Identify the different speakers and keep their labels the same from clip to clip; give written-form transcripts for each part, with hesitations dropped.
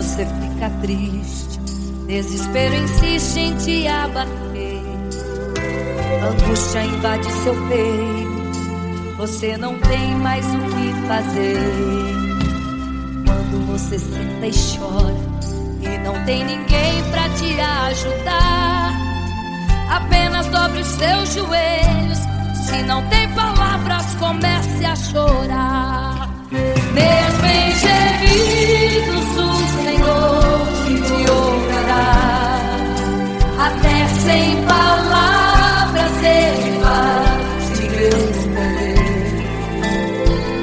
Speaker 1: você fica triste, desespero insiste em te abater, angústia invade seu peito, você não tem mais o que fazer. Quando você senta e chora e não tem ninguém pra te ajudar, apenas dobre os seus joelhos. Se não tem palavras, comece a chorar. Mesmo em gemidos, o Senhor te ouvirá. Até sem palavras Ele vai te responder,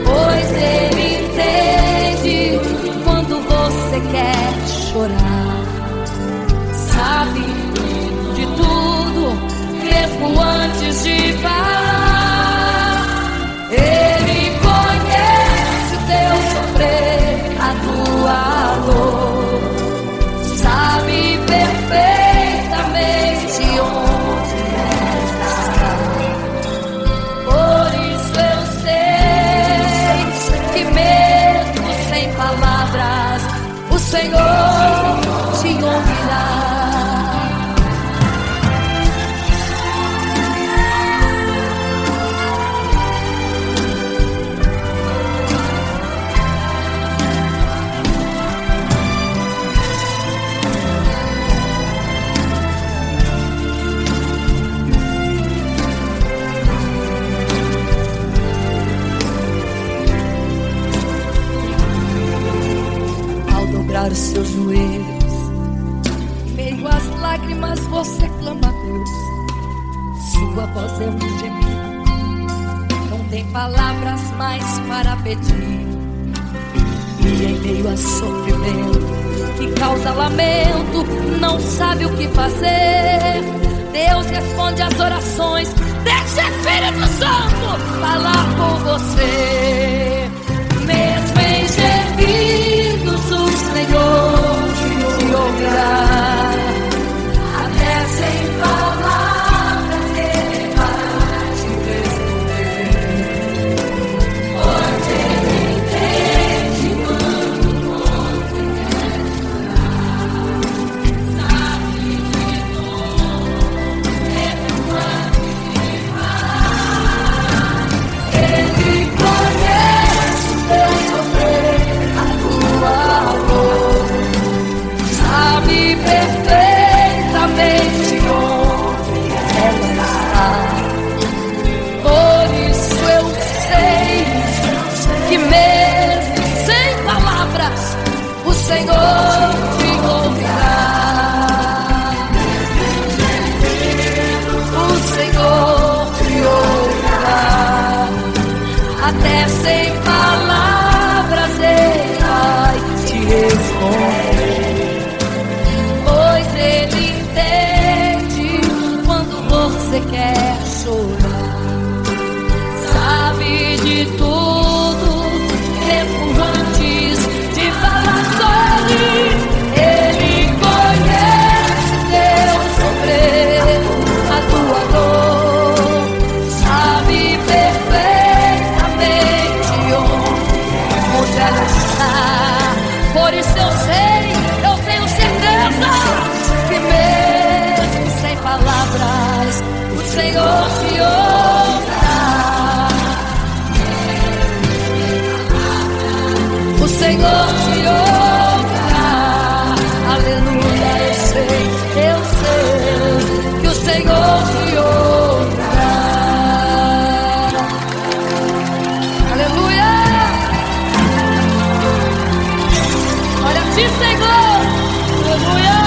Speaker 1: pois Ele entende quando você quer chorar. Sabe de tudo, mesmo antes de falar. Ele conhece o teu sofrer, a tua dor, sabe perfeitamente onde está. Por isso eu sei que mesmo sem palavras o Senhor te ouvirá. Os seus joelhos, em meio às lágrimas você clama a Deus. Sua voz é um gemido, não tem palavras mais para pedir. E em meio a sofrimento que causa lamento, não sabe o que fazer. Deus responde às orações, deixa o Espírito Santo falar com você. Mesmo em gemidos o Senhor te ouvirá. Até sem palavras Ele vai te responder, pois Ele entende quando você quer chorar. Sabe de tudo, mesmo antes de falar. Ele conhece o teu sofrer, a tua dor, sabe perfeitamente onde ela está. Por isso eu sei que mesmo sem palavras o Senhor te ouvirá. O Senhor te ouvirá. Até sem palavras Ele vai te responder, pois Ele entende quando você quer chorar. Sabe de tudo, mesmo antes de falar sobre. Ele conhece teu sofrer, a tua dor, sabe perfeitamente onde ela está. Por isso eu sei, eu tenho certeza que mesmo sem palavras o Senhor te ouvirá. O Senhor te ouvirá. Aleluia, eu sei que o Senhor te ouvirá. Aleluia. Olha a ti, Senhor. Aleluia.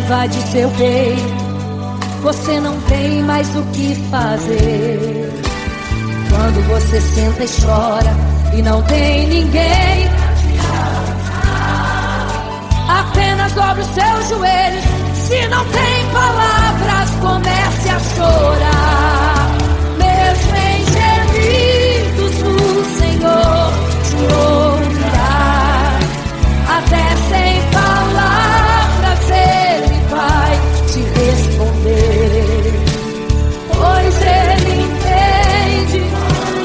Speaker 1: invade seu peito, você não tem mais o que fazer. Quando você senta e chora e não tem ninguém, apenas dobre os seus joelhos. Se não tem palavras, comece a chorar. Mesmo em gemidos, o Senhor te ouvirá. Até sem palavras Ele vai te responder, pois Ele entende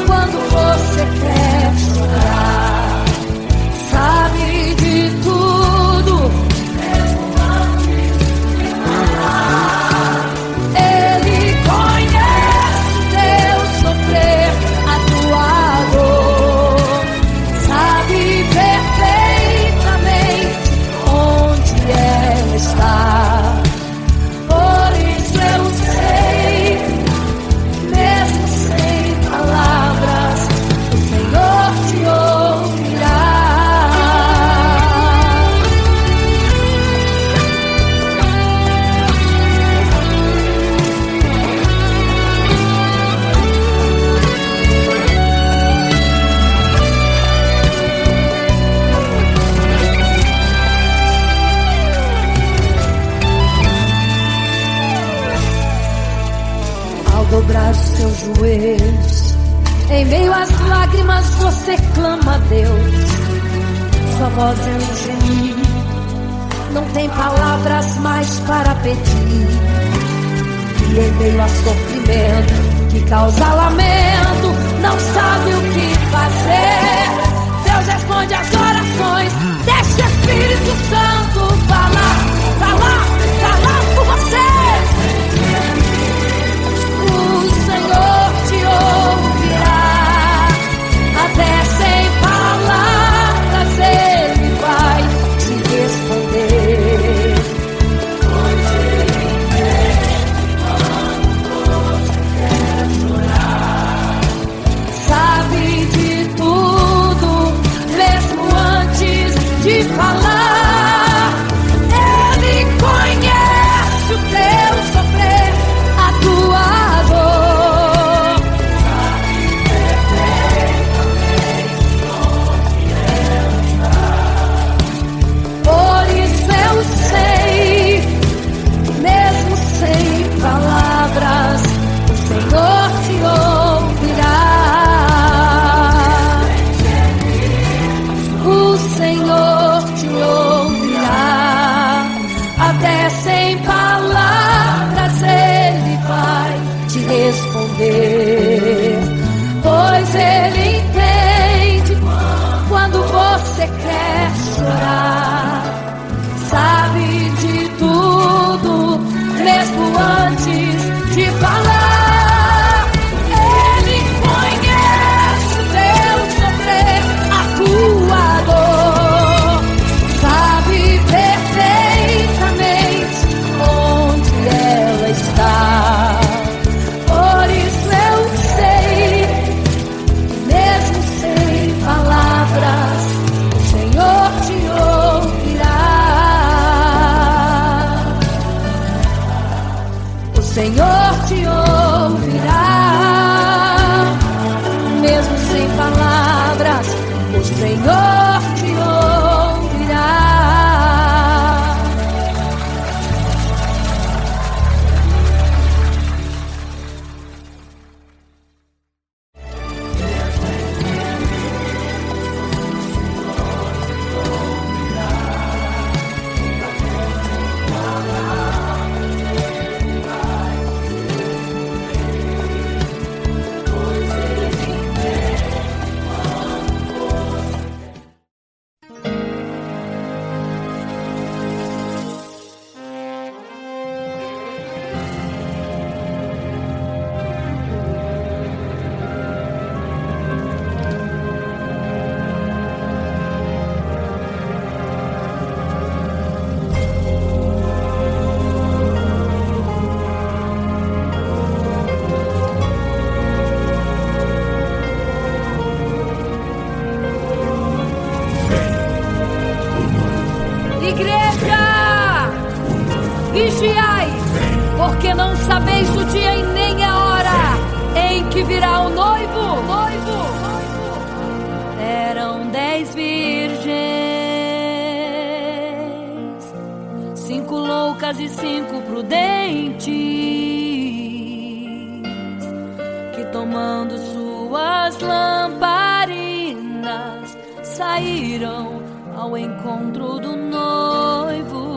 Speaker 1: quando você quer chorar. Sabe de tudo, mesmo antes de falar. Ele conhece teu sofrer, a tua dor. Sabe perfeitamente onde ela está. Por isso eu sei, mesmo sem palavras, o Senhor te ouvirá. Ao dobrar os seus joelhos, em meio às lágrimas você clama a Deus. Sua voz é um gemido, não tem palavras mais para pedir. E em meio a sofrimento que causa lamento, não sabe o que fazer. Deus responde às orações. Deixa o Espírito Santo falar, falar, falar por você. O Senhor te ouvirá. Até sem palavras Ele vai te responder, pois Ele entende quando você quer chorar. Sabe de tudo, mesmo antes de falar. Ele conhece o teu sofrer, a tua dor. Sabe perfeitamente onde ela está. Por isso eu sei, mesmo sem palavras, o Senhor te ouvirá. O Senhor te ouvirá. Até sem palavras Ele vai te responder, pois Ele entende quando você quer chorar. Sabe de tudo, mesmo antes de falar. Ele conhece o teu sofrer, a tua dor. Sabe perfeitamente onde ela está. Por isso eu sei, mesmo sem palavras, o Senhor te ouvirá. O Senhor te ouvirá. Mesmo sem palavras, o Senhor te ouvirá. porque não sabeis o dia e nem a hora em que virá o noivo. Eram 10 virgens, 5 loucas e 5 prudentes, que tomando suas lamparinas saíram ao encontro do noivo.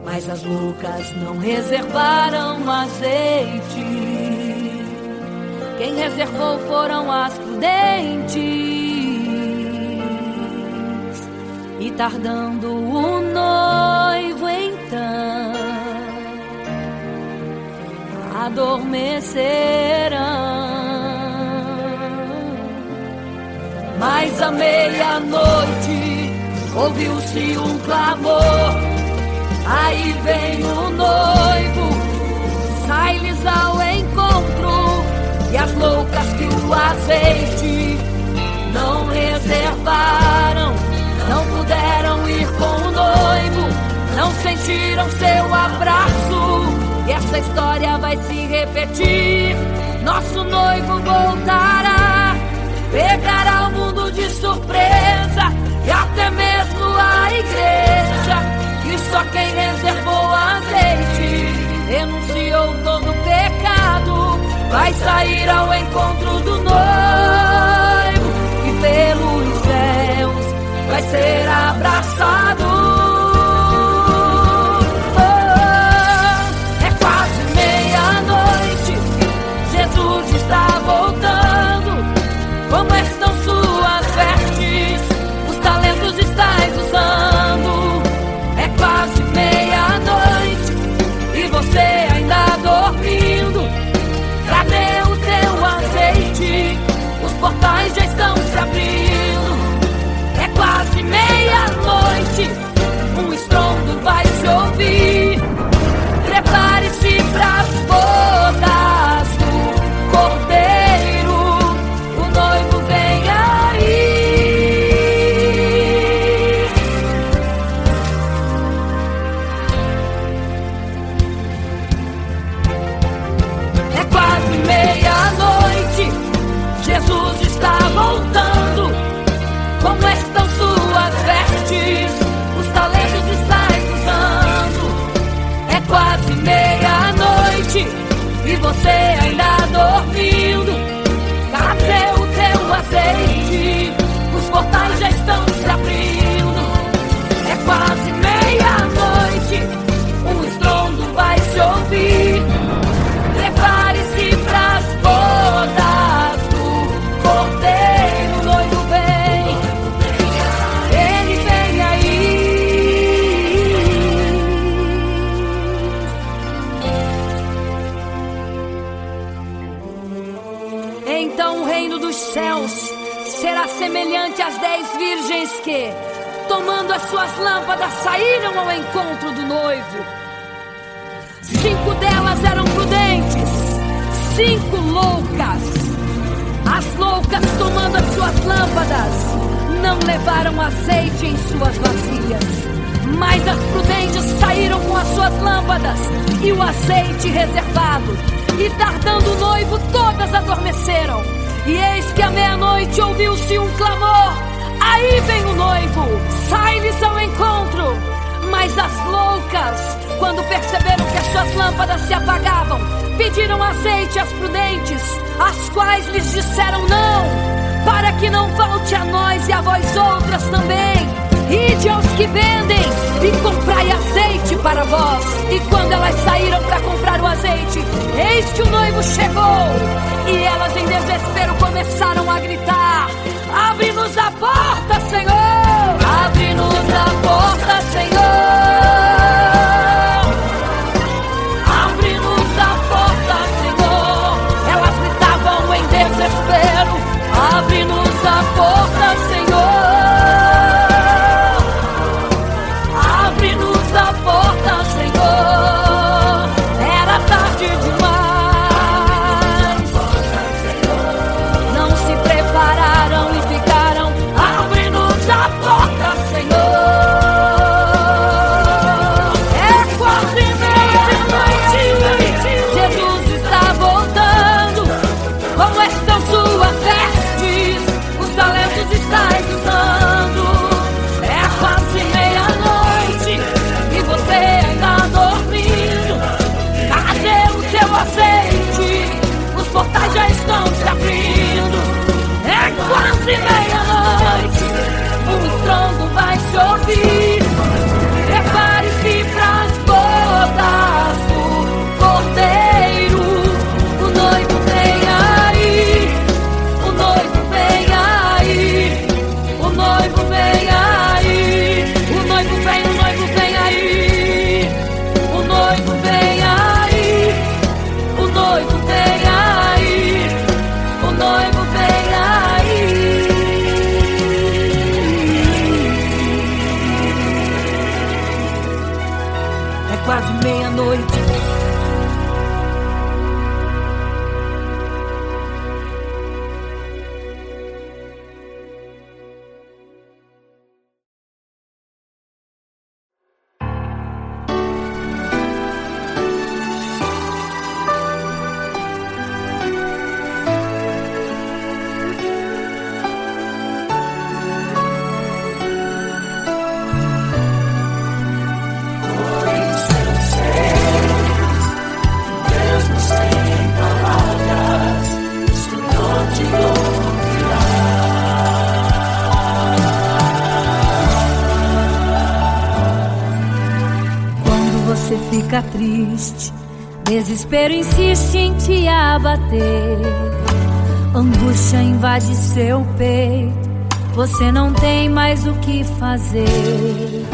Speaker 1: Mas as loucas não reservaram azeite. Quem reservou foram as prudentes. E tardando o noivo então, adormecerão. Mas à meia-noite ouviu-se um clamor: aí vem o noivo, sai-lhes ao encontro. E as loucas que o azeite não reservaram, não puderam ir com o noivo, não sentiram seu abraço. E essa história vai se repetir. Nosso noivo voltará, pegará o mundo de surpresa, e até mesmo a igreja. E só quem reservou azeite, renunciou todo o pecado, vai sair ao encontro do noivo, e pelos céus vai ser abraçado. É quase meia-noite, Jesus está voltando. Como estão suas vestes? Os talentos estáis usando. É quase meia-noite e você ainda dormindo. Cadê o teu azeite? Os portais já estão se abrindo. É quase meia-noite, um estrondo vai se ouvir. Prepare-se pras bodas do Cordeiro, o noivo vem aí. É quase meia-noite, Jesus está voltando. Como estão suas vestes? Os talentos estáis usando. É quase meia-noite e você ainda dormindo. Cadê o teu azeite? Os portais já estão se abrindo. É quase meia-noite, um estrondo vai se ouvir. Prepare-se pras bodas do Cordeiro, o noivo vem, ele vem aí. Então o reino dos céus será semelhante às 10 virgens que, tomando as suas lâmpadas, saíram ao encontro do noivo. 5 delas eram prudentes, 5 loucas. As loucas, tomando as suas lâmpadas, não levaram azeite em suas vasilhas. Mas as prudentes saíram com as suas lâmpadas e o azeite reservado. E tardando o noivo, todas adormeceram. E eis que à meia-noite ouviu-se um clamor: aí vem o noivo, sai-lhes ao encontro. Mas as loucas, quando perceberam que as suas lâmpadas se apagavam, pediram azeite às prudentes, as quais lhes disseram: não, para que não falte a nós e a vós outras também. Ide aos que vendem e comprai azeite para vós. E quando elas saíram para comprar o azeite, eis que o noivo chegou. E elas em desespero começaram a gritar: abre-nos a porta, Senhor! Abre-nos a porta, Senhor! Abre-nos a porta, Senhor! Elas gritavam em desespero: abre-nos a porta, Senhor! Abre-nos a porta, Senhor! Era tarde demais. Não se prepararam e ficaram: abre-nos a quase meia-noite.
Speaker 2: Você fica triste, desespero insiste em te abater, angústia invade seu peito, você não tem mais o que fazer.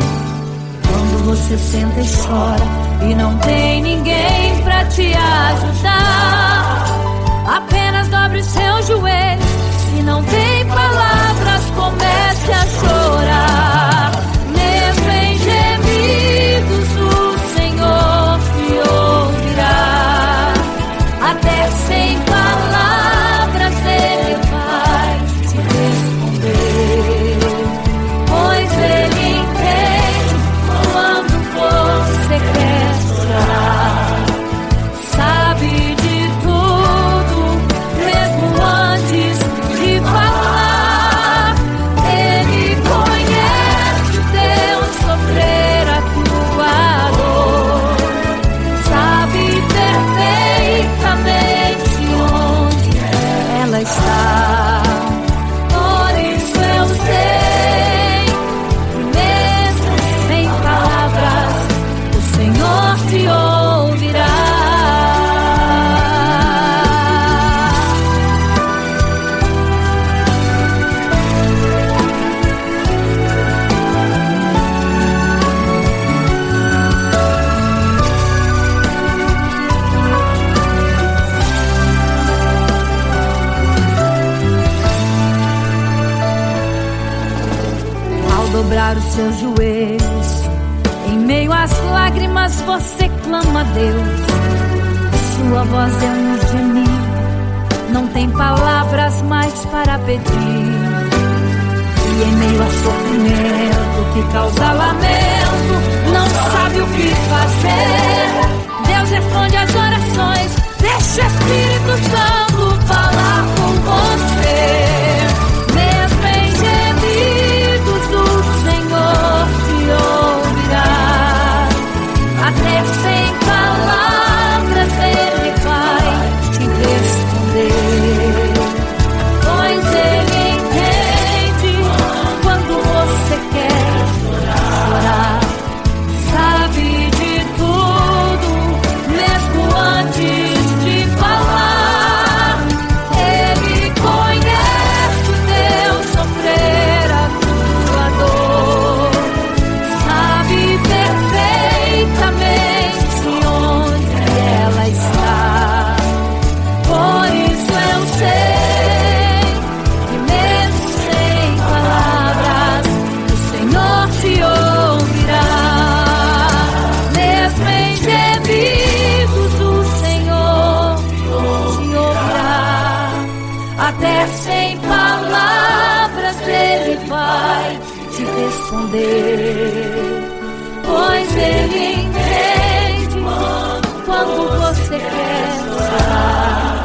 Speaker 2: Quando você senta e chora e não tem ninguém pra te ajudar, apenas dobre os seus joelhos. Se não tem palavras, comece a chorar. Mesmo em gemidos, o Senhor te ouvirá. Até sem palavras Ele vai te responder, pois Ele entende quando você quer chorar. Sabe de tudo, mesmo antes de falar. Ele conhece o teu sofrer, a tua dor. Sabe perfeitamente onde ela está. Por isso eu sei que mesmo sem palavras, o Senhor te ouvirá. Ao dobrar os seus joelhos, em meio às lágrimas você clama a Deus. Sua voz é um gemido, não tem palavras mais para pedir. E em meio a sofrimento que causa lamento, não sabe o que fazer. Deus responde às orações, deixa o Espírito Santo falar com você. Mesmo em gemidos, o Senhor te ouvirá. Até sem palavras Ele vai te responder, pois Ele entende quando você quer chorar. Sabe de tudo, mesmo antes de falar. Ele conhece o teu sofrer, a tua dor. Sabe perfeitamente onde ela está. Por isso eu sei que mesmo sem palavras, o Senhor te ouvirá. Mesmo em gemidos, o Senhor te ouvirá. Até sem palavras Ele vai te responder, pois Ele entende quando você quer chorar.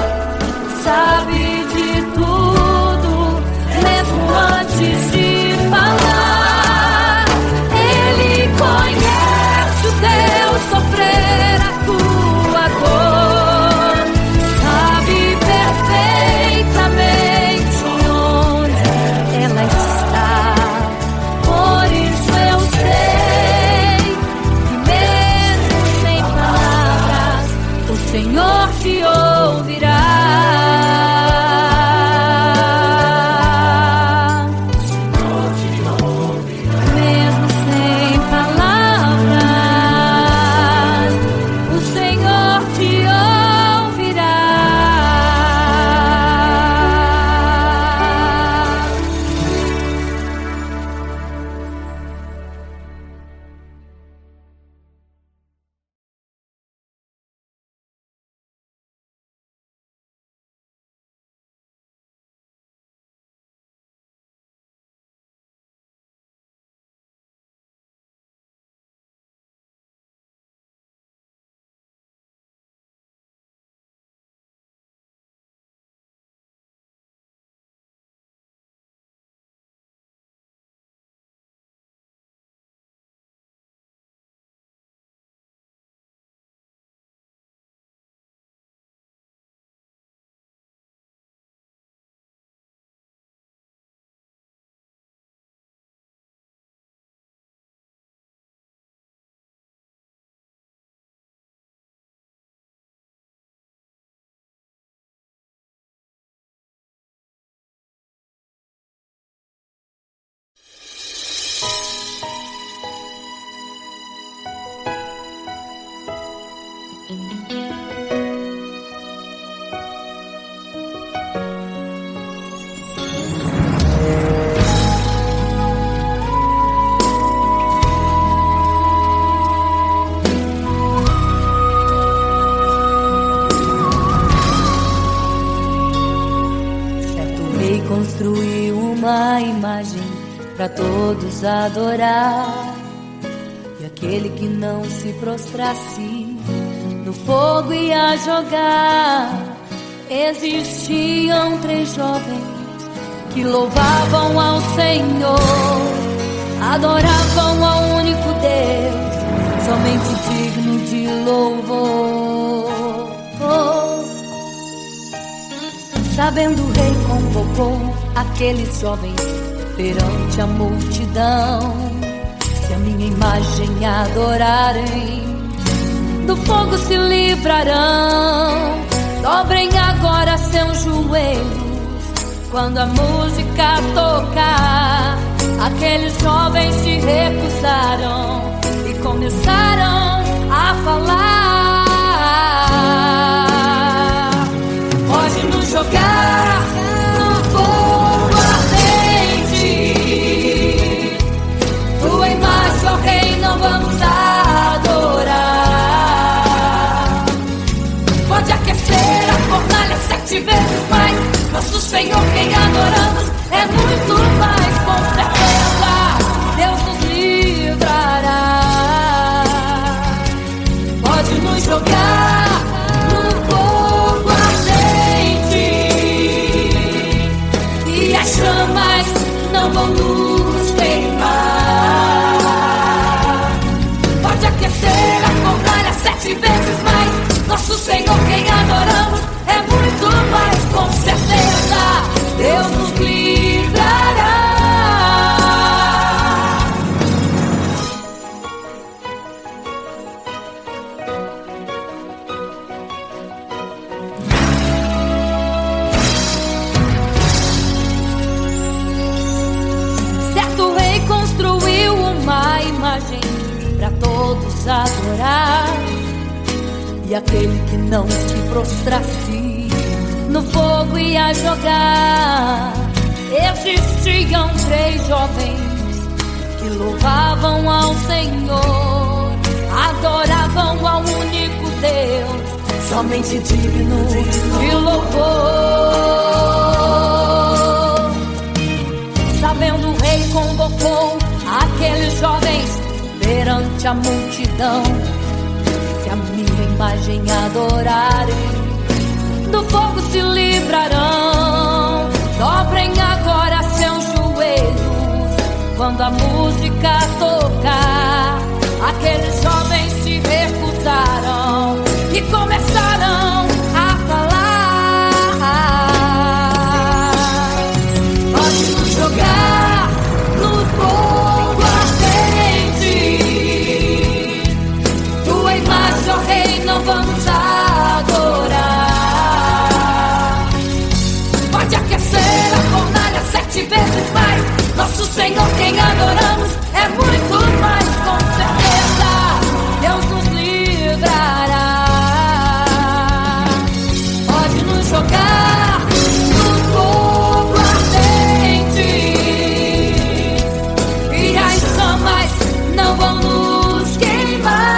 Speaker 2: Sabe de tudo, mesmo antes de falar. Ele conhece o teu sofrer, a tua dor. Sabe perfeitamente onde ela está. Por isso eu sei para todos adorar. E aquele que não se prostrasse no fogo ia jogar. Existiam 3 jovens que louvavam ao Senhor, adoravam ao único Deus, somente digno de louvor. Sabendo o rei convocou aqueles jovens perante a multidão. Se a minha imagem adorarem, do fogo se livrarão. Dobrem agora seus joelhos quando a música tocar. Aqueles jovens se recusaram e começaram a falar. Pode nos jogar no fogo ardente, tua imagem, ó Rei, não vamos adorar. Pode aquecer a fornalha 7 vezes mais, nosso Senhor quem adoramos é muito mais, com certeza Deus nos livrará. Pode nos jogar no fogo ardente e as chamas não vão nos queimar. Pode aquecer a fornalha 7 vezes mais, nosso Senhor quem adoramos é muito mais, com certeza Deus nos livrará. Certo rei construiu uma imagem para todos adorar. E aquele que não se prostrasse no fogo ia jogar. Existiam 3 jovens que louvavam ao Senhor, adoravam ao único Deus, somente digno de louvor. Sabendo o rei convocou aqueles jovens perante a multidão. Se a minha imagem adorarem, do fogo se livrarão. Dobrem agora seus joelhos quando a música tocar. Aqueles jovens se recusaram e começaram a falar. Pode nos jogar no fogo ardente, tua imagem, ó Rei, não vamos adorar. Pode aquecer a fornalha 7 vezes mais, nosso Senhor quem adoramos é muito mais, com certeza Deus nos livrará. Pode nos jogar no fogo ardente e as chamas não vão nos queimar.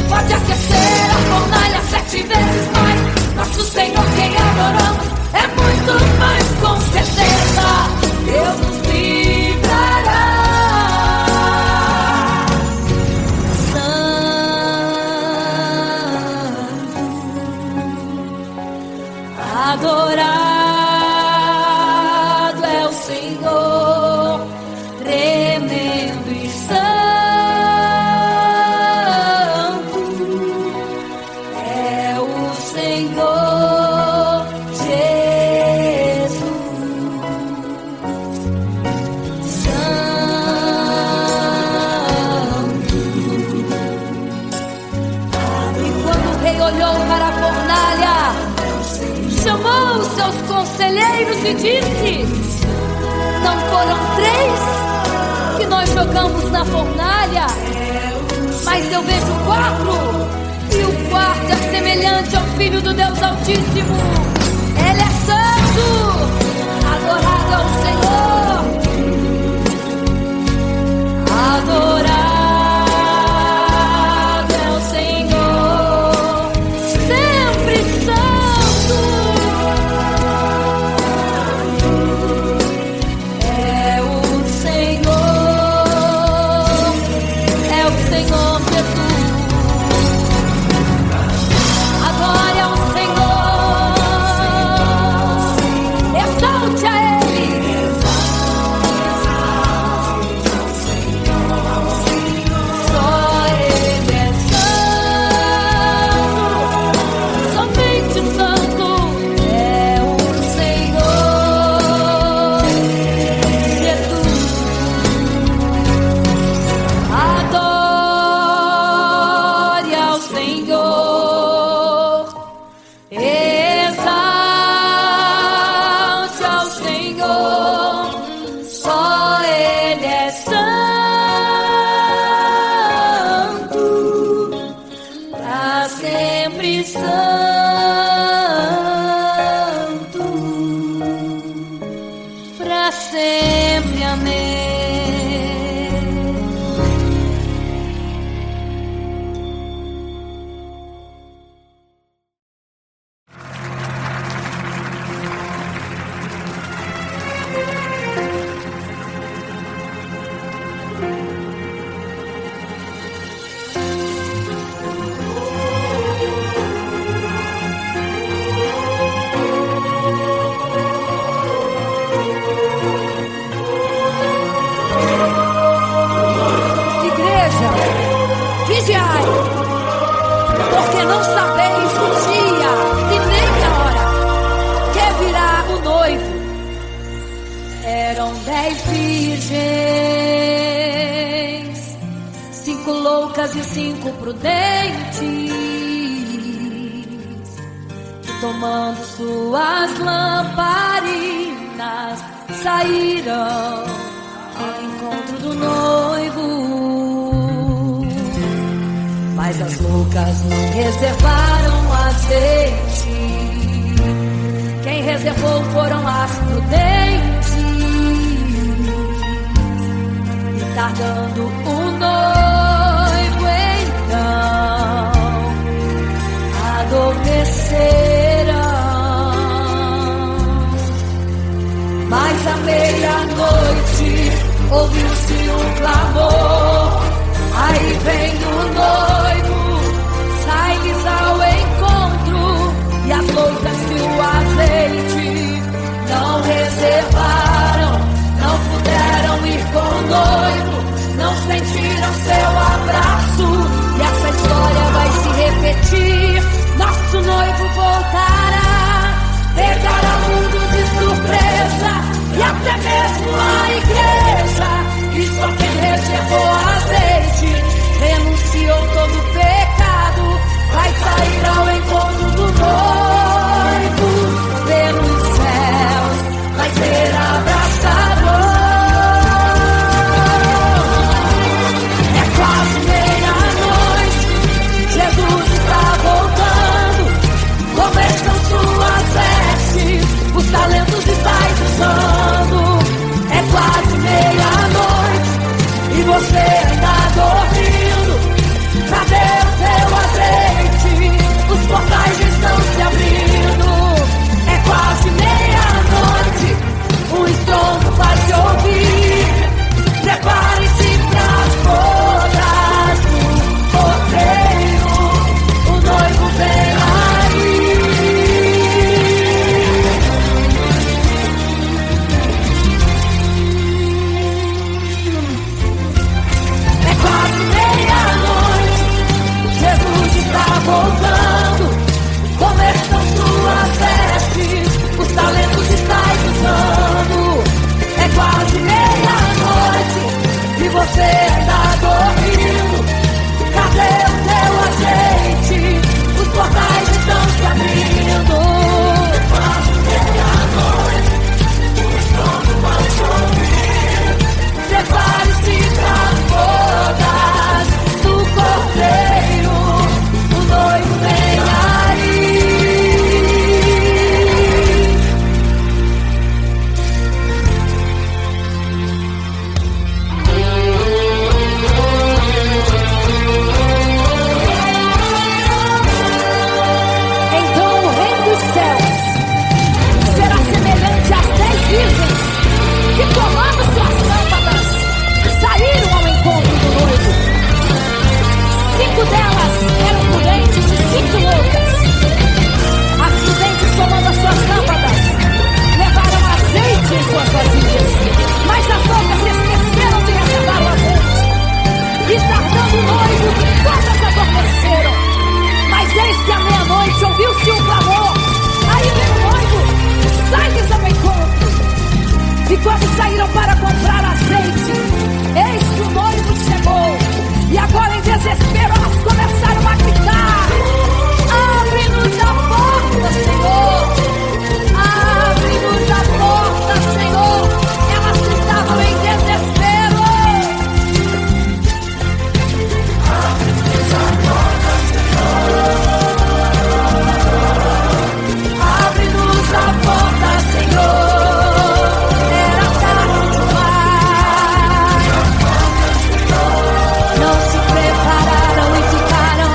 Speaker 2: Pode aquecer a fornalha 7 vezes mais, nosso Senhor quem adoramos é muito mais, com certeza Deus nos livrará. Adorado é o Senhor, tremendo e santo é o Senhor Jesus. Santo. E quando o rei olhou para a fornalha, chamou os seus conselheiros e disse: não foram 3 que nós jogamos na fornalha, mas eu vejo 4, e o quarto é semelhante ao Filho do Deus Altíssimo. Ele é santo, adorado ao Senhor, adorado é o Senhor, sempre santo. Senhor Jesus. Adore ao Senhor, exalte a Ele. Só Ele é santo, somente santo é o Senhor Jesus. Adore ao Senhor, exalte ao Senhor, só Ele é santo, pra sempre santo, pra sempre, amém. Igreja, vigiai, porque não sabeis o dia e nem a hora que virá o noivo. Eram 10 virgens, 5 loucas e 5 prudentes, que tomando suas lamparinas saíram ao encontro do noivo. Mas as loucas não reservaram azeite, quem reservou foram as prudentes. E tardando o noivo então adormeceram. Mas à meia-noite ouviu-se um clamor, aí vem o noivo, sai-lhes ao encontro. E as loucas que o azeite não reservaram, não puderam ir com o noivo, não sentiram seu abraço. E essa história vai se repetir, nosso noivo voltará, pegará o mundo de surpresa, e até mesmo a igreja. E só quem reservou azeite, renunciou todo o pecado, vai sair ao encontro do noivo. Pelos céus vai ser abraçador. É quase meia-noite, Jesus está voltando, como estão suas vestes, os talentos estáis usando. É quase meia-noite e você que à meia-noite ouviu-se um clamor. Aí veio o noivo, sai-lhes ao encontro. E quando saíram para comprar azeite, eis que o noivo chegou. E agora em desespero elas começaram a gritar: abre-nos a porta, Senhor. Abre-nos a porta, Senhor. Elas gritavam em desespero: abre-nos a porta, Senhor. Abre-nos a porta, Senhor. Era tarde demais. Não se prepararam e ficaram.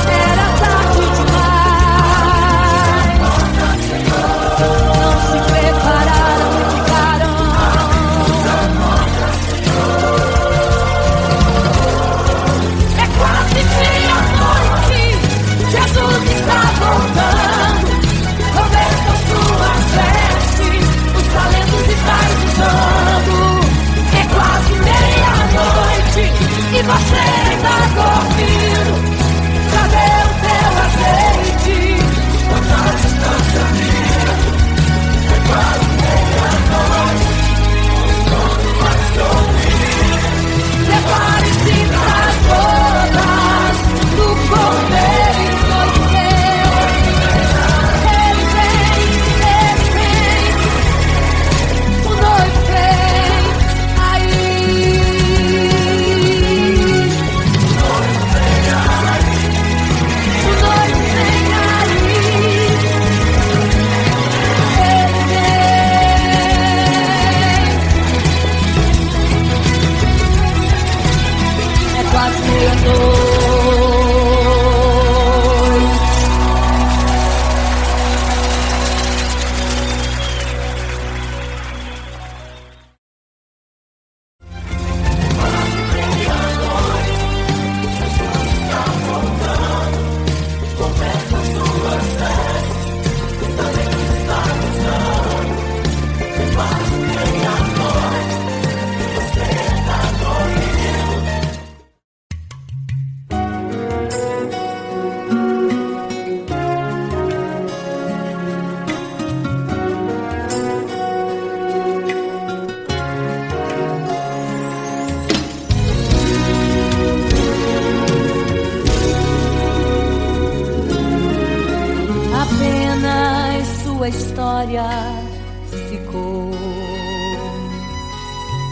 Speaker 2: Era tarde demais. Não se prepararam e ficaram. É quase meia-noite. Jesus está voltando. Convertam suas vestes. Os talentos estáis usando. É quase meia-noite e você está dormindo. Cadê o teu azeite? Quantas distância minha? É quase meia-noite. Os vai sorrir. Prepare-se para as bodas do Cordeiro noivo. Ele vem, o noivo vem. Aí, o noivo vem aí. Ele vem. É quase meia-noite. Apenas sua história ficou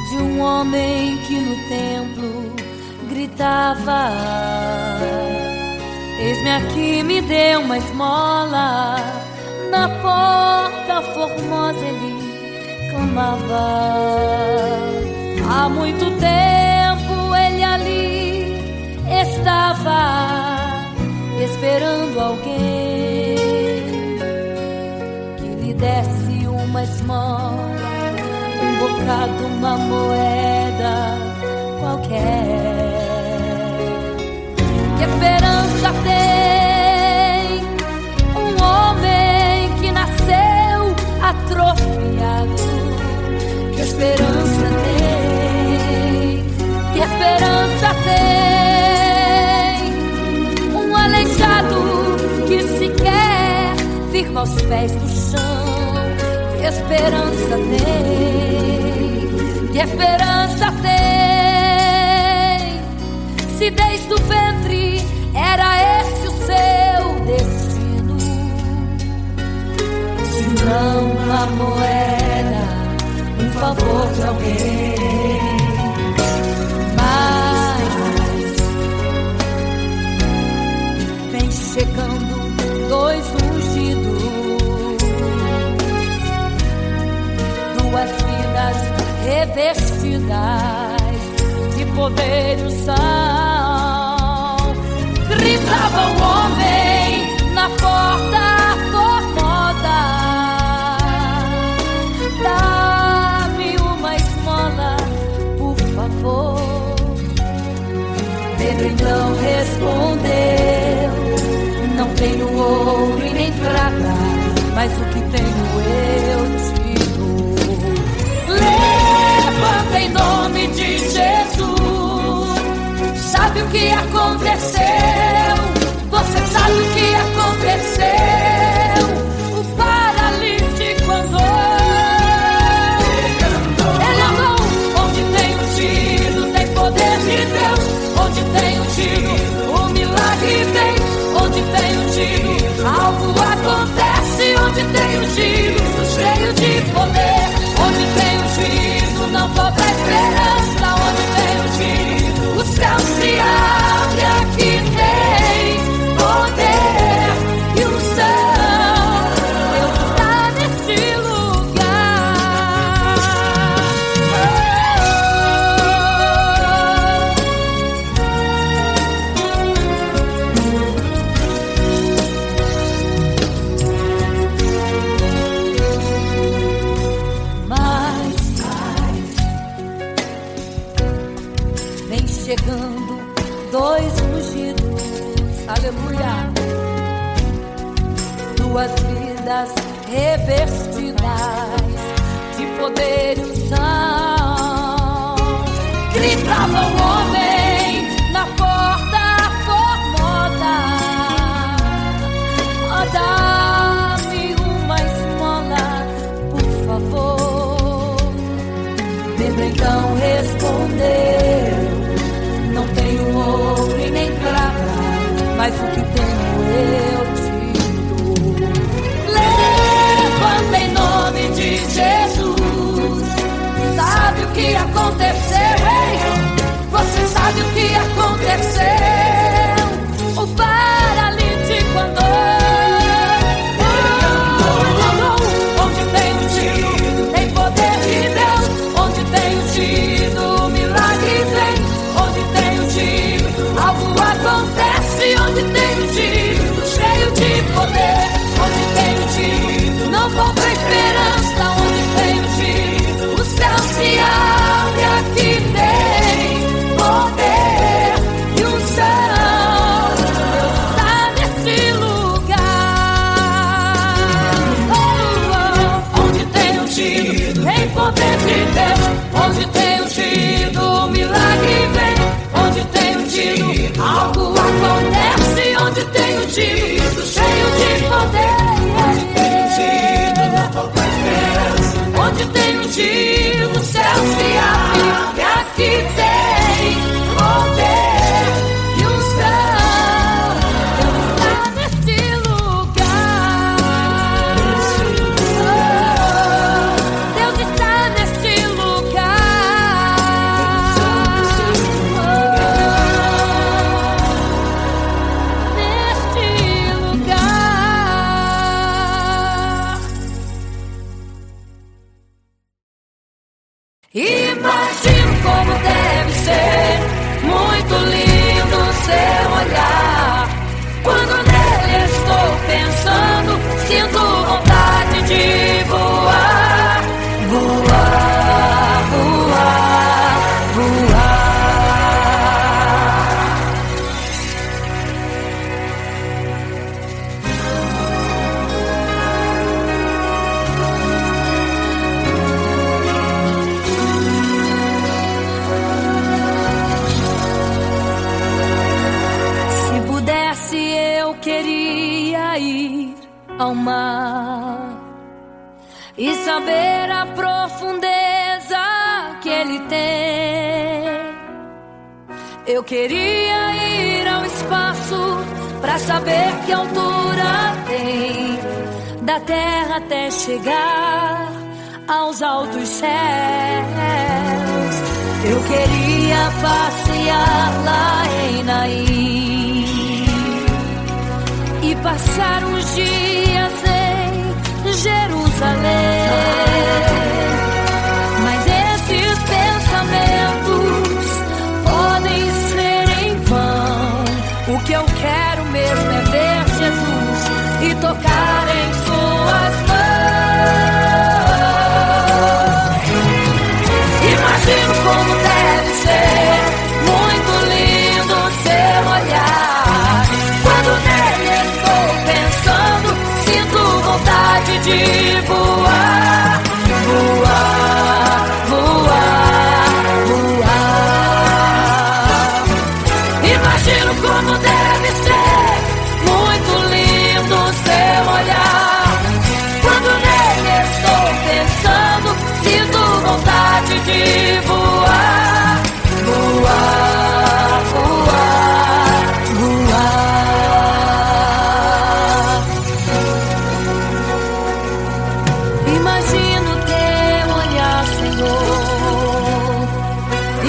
Speaker 2: de um homem que no templo gritava: eis-me aqui, me dê uma esmola. Na porta formosa ele clamava. Há muito tempo ele ali estava esperando alguém que lhe desse uma esmola, um bocado, uma moeda qualquer. Que esperança tem um homem que nasceu atrofiado? Que esperança tem? Que esperança tem um aleijado que sequer firma aos pés do chão? Que esperança tem? Que esperança tem? Se desde o ventre era esse o seu destino, se não uma moeda, um favor de alguém. Mas vem chegando dois ungidos, duas vidas revestidas de poder e unção. Gritava o homem na porta formosa: dá-me uma esmola, por favor. Pedro então respondeu: não tenho ouro e nem prata, mas o que tenho eu te dou. Levanta em nome de Jesus. Sabe o que é de poder. Onde tem ungido não falta esperança. Onde tem ungido o céu se abre. Aqui tem poder e unção. Deus está neste lugar. Mas vem chegando dois ungidos, aleluia, duas vidas revestidas de poder e unção. Gritava o homem na porta formosa: oh, dá-me uma esmola, por favor. Pedro então respondeu: não tenho ouro e nem prata, mas o que tenho eu te dou. Levanta em nome de Jesus. Sabe o que aconteceu, hein? Você sabe o que aconteceu? O paralítico andou. Onde tem ungido, tem poder de Deus. Onde tem ungido, o milagre vem. Onde tem ungido, algo acontece. Onde tem ungido, cheio de poder. Onde tem ungido, não falta esperança. Onde tem ungido, o céu se abre. Aqui tem poder e unção. Deus está neste lugar. Oh, oh. Onde tem ungido, tem poder de Deus. Onde tem ungido, o milagre vem. Onde tem ungido, algo acontece. Onde tem ungido, cheio de poder. Onde tem ungido, não falta esperança. Onde tem ungido, o céu se abre. E aqui tem poder e unção. Deus está neste lugar. Oh, Deus está neste lugar. Neste lugar. Imagino como deve ser muito lindo seu olhar. Quando nele estou pensando, sinto vontade de voar, voar, voar, voar. Se pudesse, eu queria ir ao mar e saber a profundeza que ele tem. Eu queria ir ao espaço pra saber que altura tem, da terra até chegar aos altos céus. Eu queria passear lá em Naim e passar uns dias em Jerusalém. Mas esses pensamentos podem ser em vão. O que eu quero mesmo é ver Jesus e tocar em suas mãos. Imagino como deve ser muito lindo seu olhar. Quando nele estou pensando, sinto vontade de voar.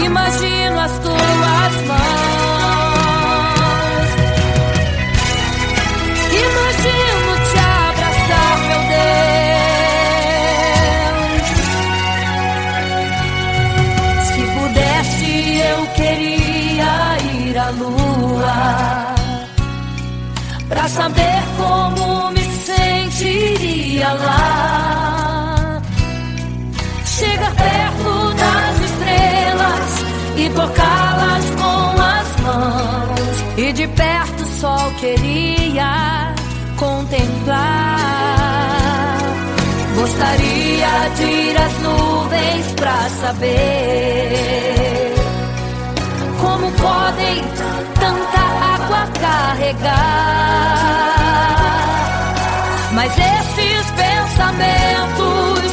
Speaker 2: Imagino as tuas mãos, imagino te abraçar, meu Deus. Se pudesse, eu queria ir à lua pra saber como me sentiria lá. Chegar perto das estrelas e tocá-las com as mãos, e de perto só queria contemplar. Gostaria de ir às nuvens pra saber como podem tanta água carregar. Mas esses pensamentos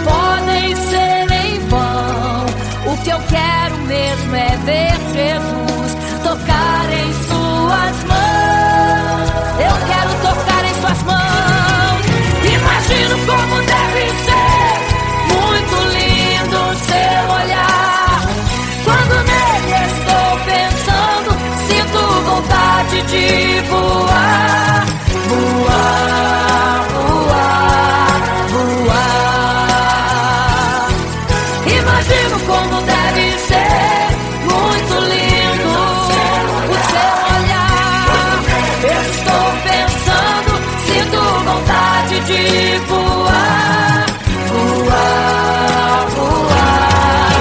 Speaker 2: podem ser em vão. O que eu quero mesmo é ver Jesus tocar em suas mãos. Eu quero tocar em suas mãos. Imagino como deve ser muito lindo o seu olhar. Quando nele estou pensando, sinto vontade de voar. Voar, voar, voar. Imagino como deve ser muito lindo o seu olhar. Estou pensando, sinto vontade de voar. Voar, voar,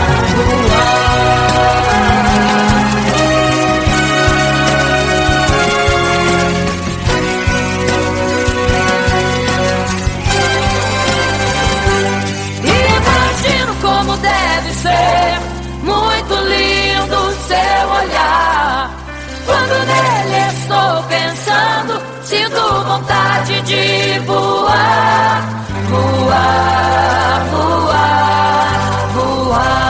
Speaker 2: imagino como deve ser muito lindo o seu olhar. Quando nele estou pensando, sinto vontade de voar. Voar, voar, voar.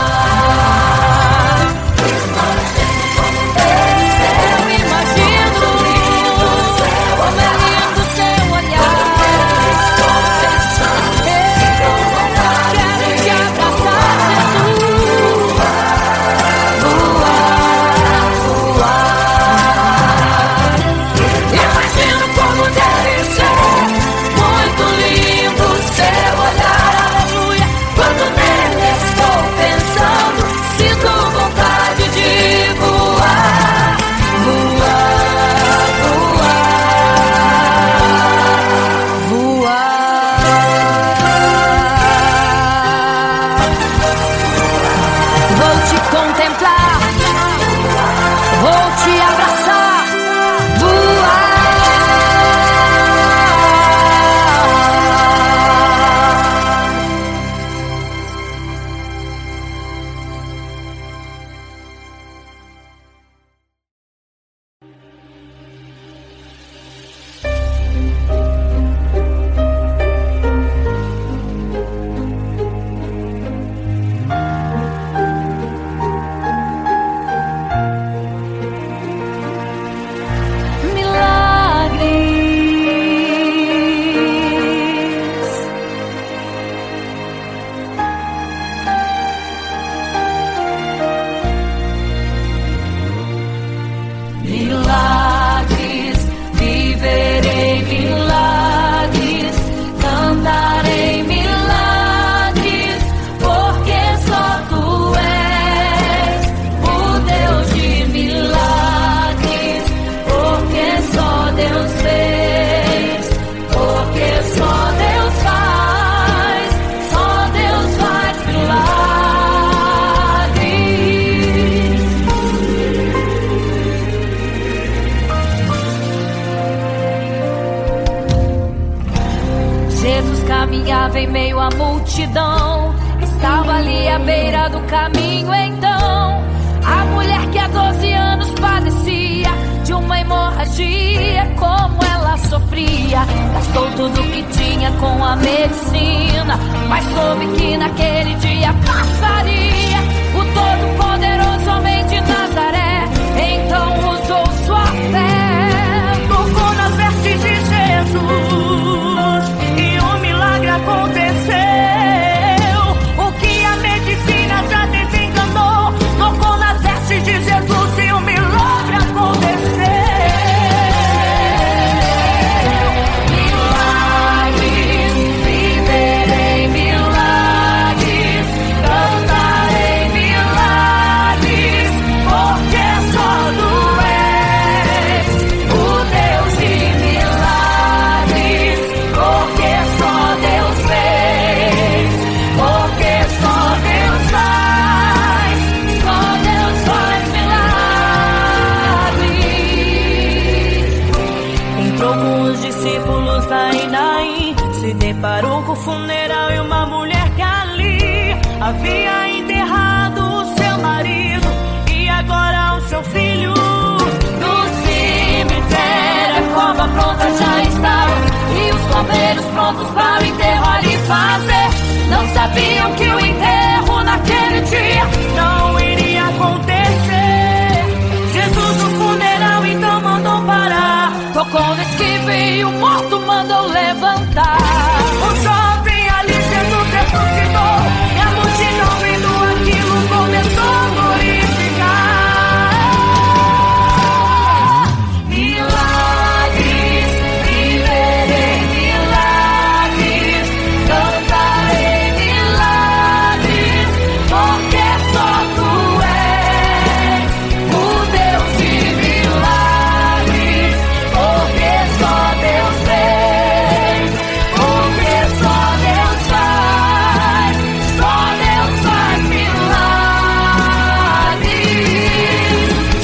Speaker 2: Eu imagino como é lindo o seu olhar. Quero te abraçar, Jesus. Voar, voar. Imagino como deve ser muito lindo o seu olhar. Aleluia. Quando nele estou pensando, sinto vontade de voar. Voar, voar, voar. Vou te contemplar, vou te abraçar, voar. Milagres. Milagres, viverei milagres, cantarei milagres, porque só tu és o Deus de milagres, porque só Deus fez, porque só Deus faz milagres. Jesus caminhava em meio à multidão, estava ali à beira do caminho. Então a mulher que há 12 anos padecia de uma hemorragia, como ela sofria, gastou tudo que tinha com a medicina, mas soube que naquele dia passaria. O Todo-Poderoso homem de Nazaré então usou sua fé, tocou nas vestes de Jesus e um milagre aconteceu. O que a medicina já desencanou, tocou joelhos prontos para o enterro ali fazer. Não sabiam que o enterro naquele dia não iria acontecer. Jesus no funeral então mandou parar, tocou no esquive e o morto mandou levantar. O jovem ali, Jesus ressuscitou, e a multidão vendo aquilo começou a glorificar. Milagres, viverei milagres, cantarei milagres, porque só tu és o Deus de milagres, porque só Deus fez, porque só Deus faz milagres.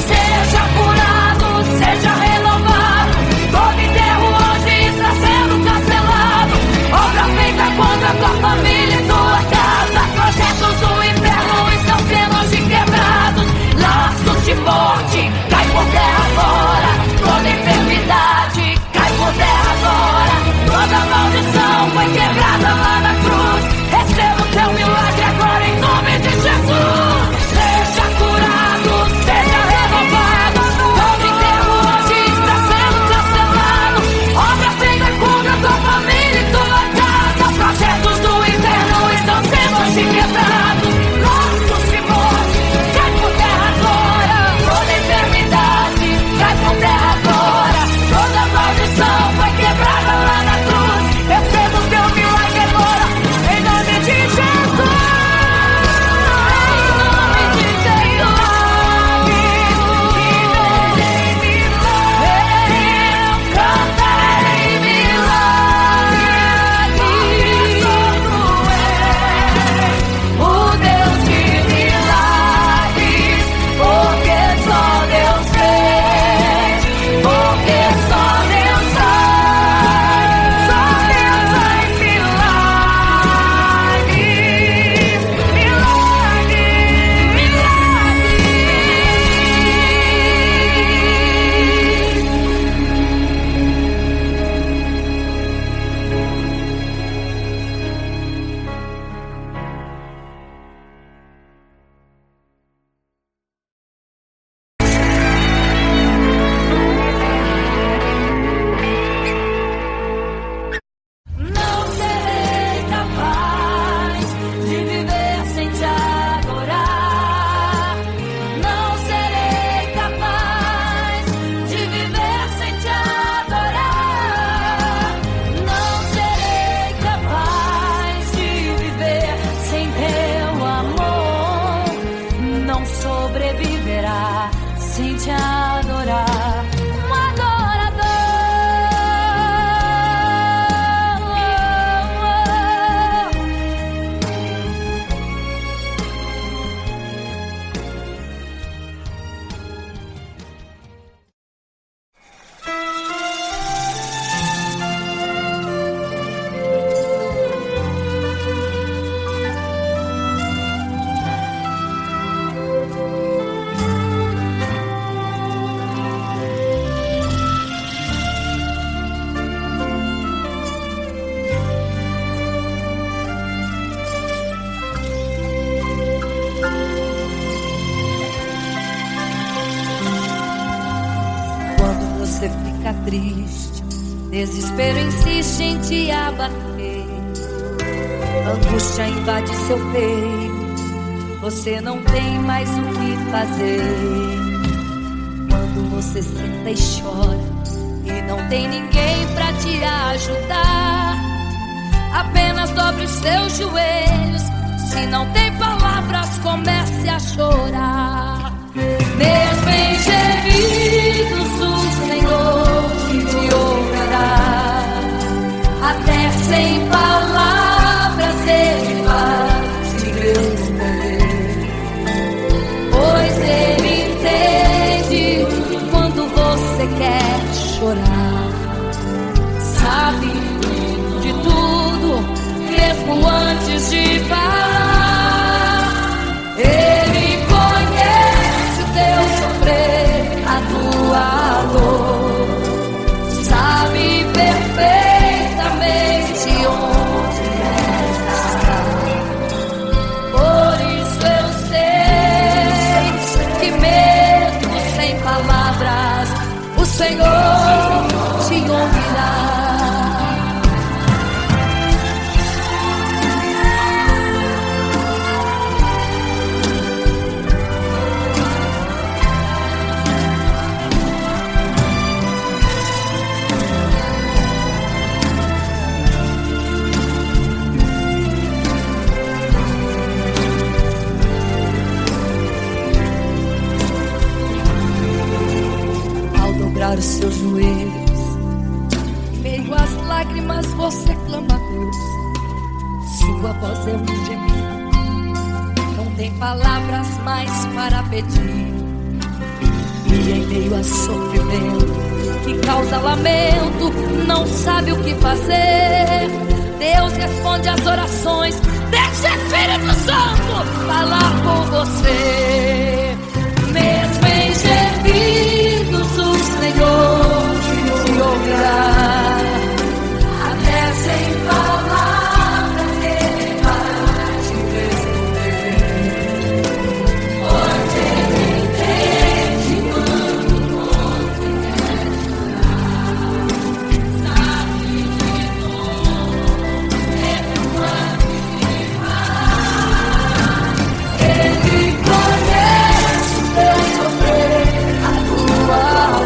Speaker 2: Seja curado, seja renovado, todo enterro hoje está sendo cancelado. Obra feita contra tua família e tua casa, projetos do inferno estão sendo hoje quebrados. Laços de morte cai por terra fora, toda enfermidade cai por terra fora, toda maldição foi quebrada lá na cruz. Receba o teu milagre agora em nome de Jesus. Seja curado, seja renovado, todo enterro hoje está sendo cancelado. Obra feita contra tua família e tua casa, projetos do inferno estão sendo hoje quebrados. Laços de morte cai por terra agora, toda enfermidade cai por terra agora, toda maldição foi quebrada lá na cruz. Receba o teu milagre agora em nome de Jesus. Não serei capaz de viver sem te adorar. Não serei capaz de viver sem te adorar. Não serei capaz de viver sem teu amor. Não sobreviverá sem te adorar. Um adorador. Quando você fica triste, desespero insiste em te abater, angústia invade seu peito, você não tem mais o que fazer. Quando você senta e chora e não tem ninguém pra te ajudar, apenas dobre os seus joelhos. Se não tem palavras, comece a chorar. Mesmo em gemidos, o Senhor te ouvirá. Até sem palavras Ele vai te responder, pois Ele entende quando você quer chorar. Sabe de tudo, mesmo antes de falar. Ele conhece o teu sofrer, a tua dor. Sabe perfeitamente
Speaker 1: joelhos. Em meio às lágrimas você clama a Deus. Sua voz é um gemido, não tem palavras mais para pedir. E em meio a sofrimento que causa lamento, não sabe o que fazer. Deus responde às orações. Deixa o Espírito Santo falar com você. Mesmo em gemidos o Senhor te ouvirá. Até sem palavras Ele vai te responder. Pois Ele entende quando o mundo quer chorar. Sabe de tudo, mesmo quando Ele faz. Ele conhece o teu sofrer, a tua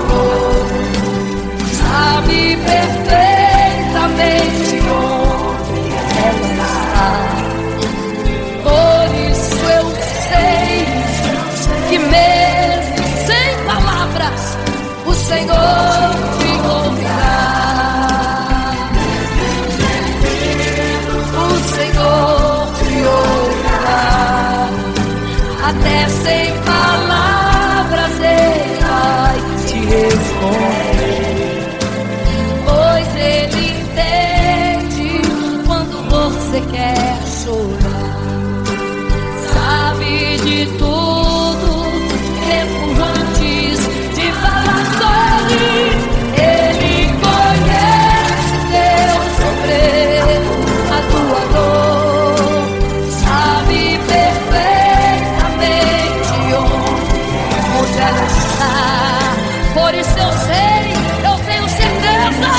Speaker 1: dor. Sabe perfeitamente onde ela está. Por isso eu sei que mesmo sem palavras o Senhor te ouvirá. O Senhor te ouvirá. Até sem palavras Ele vai te responder. Pois Ele entende quando você quer chorar. Sabe de tudo, mesmo antes de falar sobre. Ele conhece teu sofrer, a tua dor. Sabe perfeitamente onde ela está. Por isso eu sei, eu tenho certeza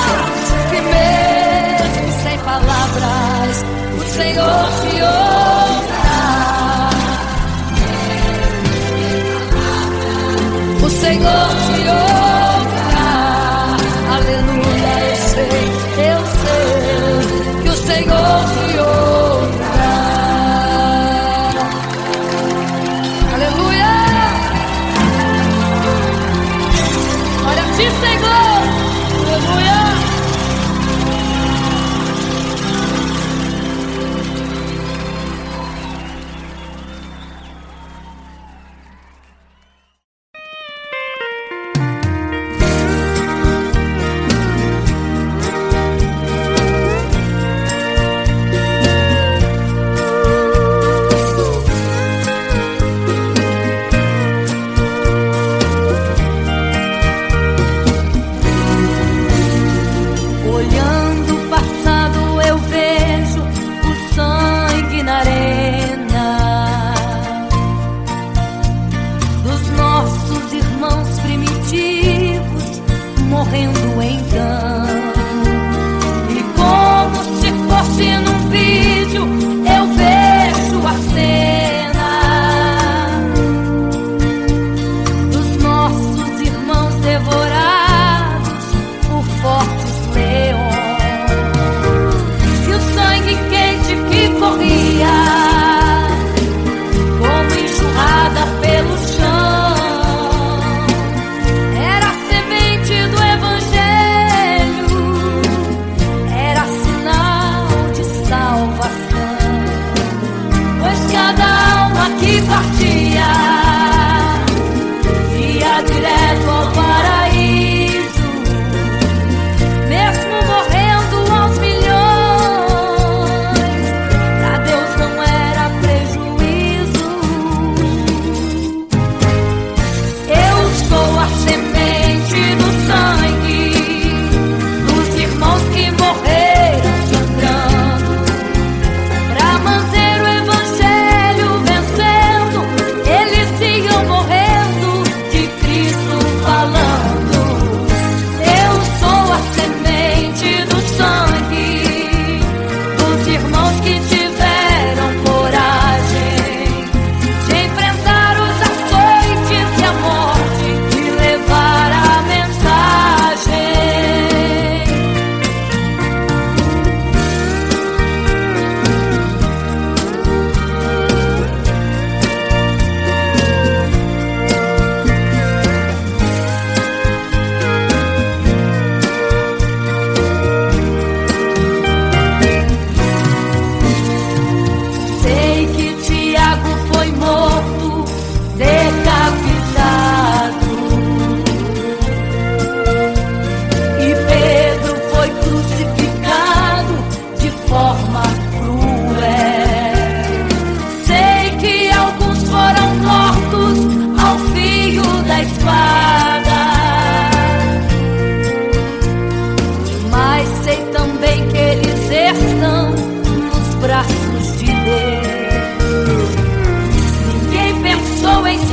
Speaker 1: que mesmo sem palavras o Senhor te ouvirá. O Senhor te ouvirá. Aleluia, eu sei que o Senhor te ouvirá. Aleluia. Olha a ti, Senhor. Aleluia.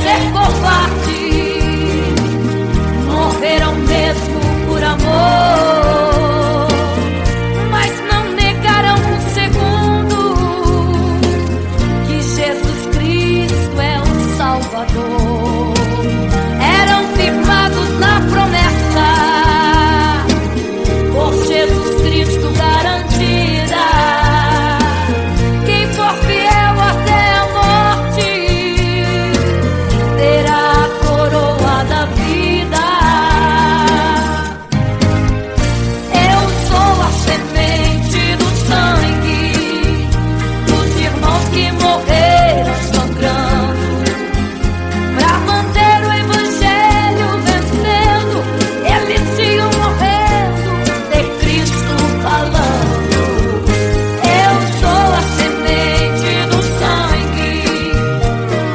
Speaker 2: ser covarde, morreram mesmo por amor, mas não negaram um segundo que Jesus Cristo é o Salvador. Eram firmados na promessa, por Jesus Cristo garantida. Quem for fiel até a morte terá a coroa da vida. Eu sou a semente do sangue dos irmãos que morreram sangrando pra manter o evangelho vencendo. Eles iam morrendo de Cristo falando. Eu sou a semente do sangue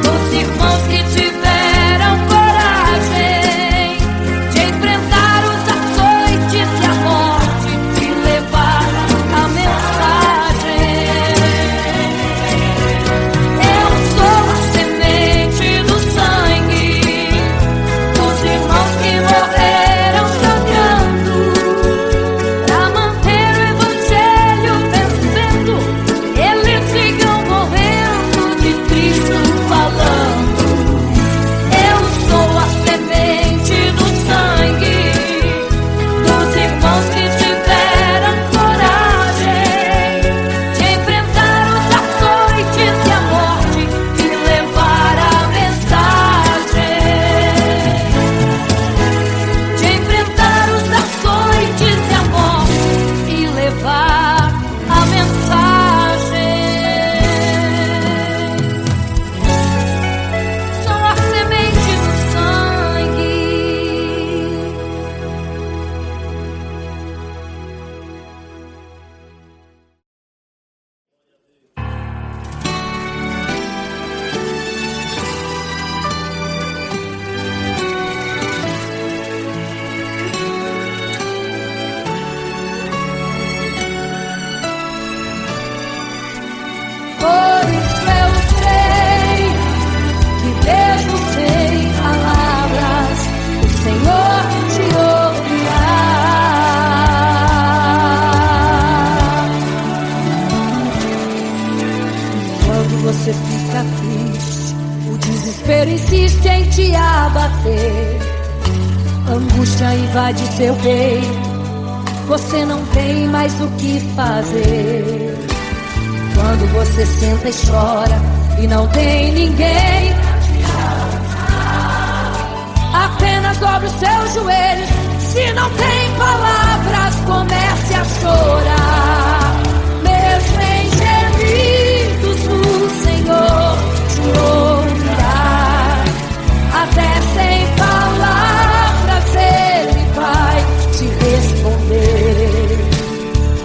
Speaker 2: dos irmãos que tiveram coragem de enfrentar os açoites e a morte e levar a mensagem. Eu sou a semente do sangue dos irmãos que morreram sangrando pra manter o evangelho vencendo. Eles sigam morrendo de Cristo falando. Eu sou a semente do sangue dos irmãos que tiveram coragem de enfrentar os açoites e a morte e levar a mensagem. De enfrentar os açoites e a morte e levar a mensagem. Sou a semente do sangue. Por isso eu sei que mesmo sem palavras o Senhor te ouvirá. Quando você fica triste, o desespero insiste em te abater. A angústia invade seu peito, você não tem mais o que fazer. Quando você senta e chora e não tem ninguém, apenas dobre os seus joelhos. Se não tem palavras, comece a chorar. Mesmo em gemidos, o Senhor te ouvirá. Até sem palavras, Ele vai te responder.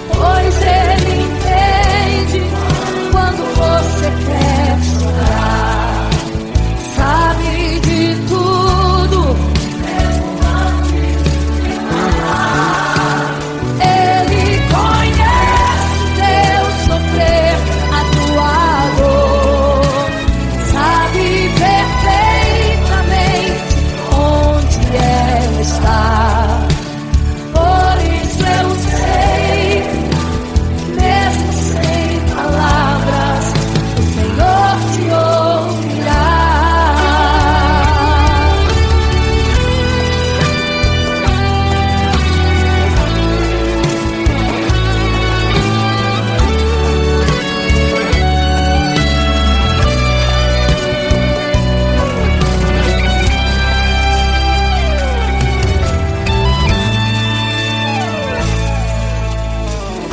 Speaker 2: Pois Ele entende quando você quer chorar. Sabe de tudo, mesmo antes de falar. Ele conhece teu sofrer, a tua dor. Sabe perfeitamente onde ela está. Por isso eu sei, mesmo sem palavras, o Senhor te ouvirá.